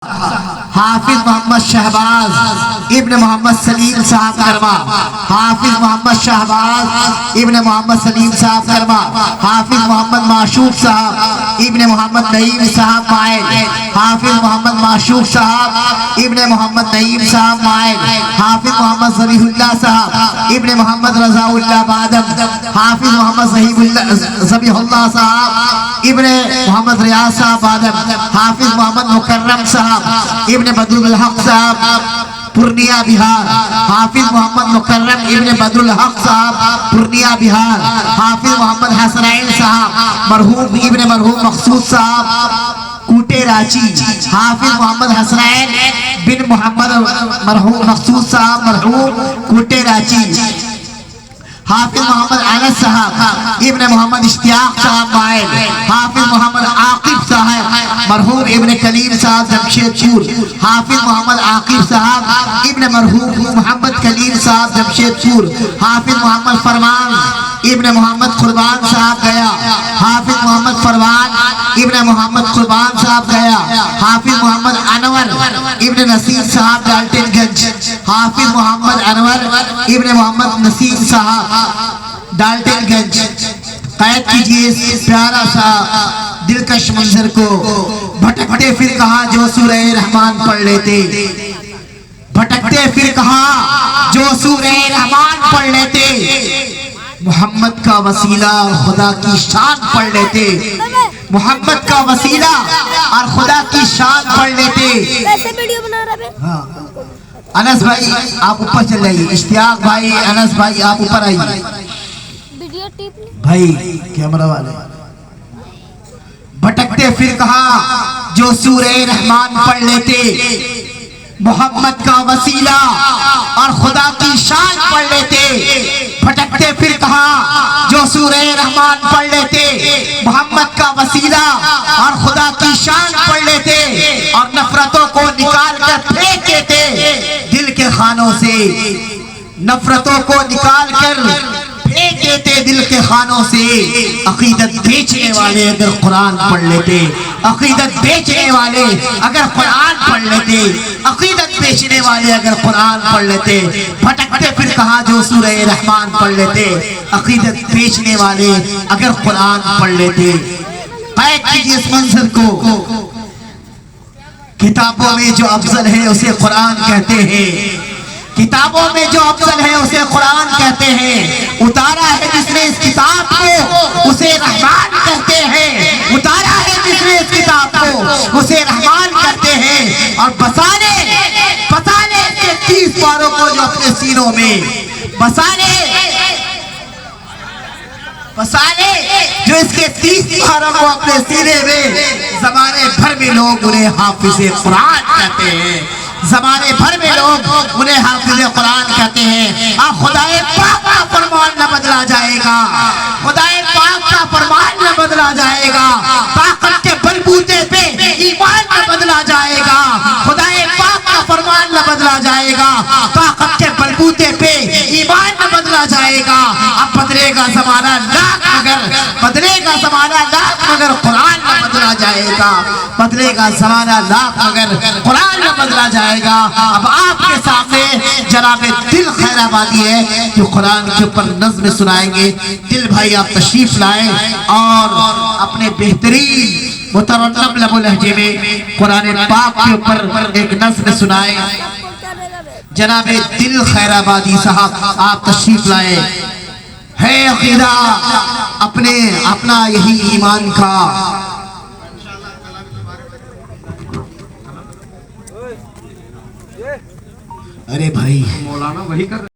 حافظ محمد شہباز ابن محمد سلیم صاحب کرما، حافظ محمد شہباز ابن محمد سلیم صاحب کرما، حافظ محمد معشوق صاحب ابن محمد نعیم صاحب مائل، حافظ محمد معشوق صاحب ابن محمد نعیم صاحب مائل، حافظ محمد ذبیح اللہ صاحب ابن محمد رضا اللہ بادم، حافظ محمد ذبیح اللہ صاحب ابن محمد ریاض صاحب بادم، حافظ محمد مکرم صاحب ابن بدر الحق صاحب پورنیہ بہار، حافظ محمد مکرم ابن بدر الحق صاحب پورنیہ بہار، حافظ محمد حسنین صاحب مرحوم ابن مرحوم مقصود صاحب کوٹے راچی، حافظ محمد حسنین بن محمد مرحوم مقصود صاحب مرحوم کوٹے راچی، حافظ محمد انس صاحب ابن محمد اشتیاق صاحب مائل، حافظ محمد عاقب صاحب مرحوم ابن کلیم صاحب جمشید پور، حافظ محمد عاقب صاحب ابن مرحوم محمد کلیم صاحب جمشید پور، حافظ محمد فرمان ابن محمد قربان صاحب گیا، حافظ محمد فرمان ابن محمد قربان صاحب گیا، حافظ محمد انور ابن نصیر صاحب ڈالٹن گنج، حافظ محمد انور ابن محمد نصیر صاحب ڈالٹن گنج۔ قید کیجئے اس پیارا سا دلکش منظر کو، بھٹکتے پھر کہاں جو سورہ رحمان پڑھ لیتے، بھٹکتے پھر کہاں جو سورہ رحمان پڑھ لیتے، محمد کا وسیلہ اور خدا کی شان پڑھ لیتے، محمد کا وسیلہ اور خدا کی شان پڑھ لیتے۔ انس بھائی آپ اوپر چل جائیے، اشتیاق بھائی، انس بھائی آپ اوپر آئیے، بھائی کیمرہ والے۔ بھٹکتے پھر کہاں جو سورہ رحمان پڑھ لیتے، محمد کا وسیلہ اور خدا کی شان پڑھ لیتے، بھٹکتے پھر کہاں جو سورہ رحمان پڑھ لیتے، محمد کا وسیلہ اور خدا کی شان پڑھ لیتے، اور نفرتوں کو نکال کر پھینک دیتے دل کے خانوں سے، نفرتوں کو نکال کر پھینک دیتے دل کے خانوں سے۔ عقیدت بیچنے والے اگر قرآن پڑھ لیتے، عقیدت بیچنے والے اگر قرآن پڑھ لیتے، عقیدت بیچنے والے اگر قرآن پڑھ لیتے، بھٹکتے پھر کہاں جو سورہ رحمان پڑھ لیتے، عقیدت بیچنے والے اگر قرآن پڑھ لیتے۔ قید کیجئے اس منظر کو، کتابوں میں جو افضل ہے اسے قرآن کہتے ہیں، کتابوں میں جو افضل ہے اسے قرآن کہتے ہیں، اتارا ہے جس نے اس کتاب کو اسے رحمان کہتے ہیں، اتارا ہے جس نے اس کتاب کو اسے رحمان کہتے ہیں، اور بسانے اس کے 30 پاروں کو جو اپنے سینوں میں بسانے جو اس کے 30 پاروں کو اپنے سینے میں، زمانے بھر میں لوگ انہیں حافظ قرآن کہتے ہیں، زمانے بھر میں لوگ انہیں حافظ قرآن کہتے ہیں۔ اور خدائے پاک کا فرمان نہ بدلا جائے گا، خدائے پاک کا فرمان نہ بدلا جائے گا، طاقت کے بلبوتے پہ ایمان نہ بدلا جائے گا، خدائے پاک کا فرمان نہ بدلا جائے گا، طاقت کے بلبوتے پہ ایمان نہ بدلا جائے گا۔ اب بدلے گا زمانہ لاکھ بدلے گا زمانہ لاکھ مگر قرآن نہ بدلا جائے گا، بدلے گا زمانہ لاکھ مگر قرآن نہ بدلا جائے گا۔ اب آپ کے سامنے جناب دل خیر آبادی ہے جو قرآن کے اوپر نظم سنائیں گے۔ دل بھائی آپ تشریف لائیں اور اپنے بہترین مترنم لب و لہجے میں قرآن پاک کے اوپر ایک نظم سنائیں۔ جناب دل خیر آبادی صاحب آپ تشریف لائیں۔ ہے عقیدہ اپنا یہی ایمان کا، ارے بھائی مولانا وہی کر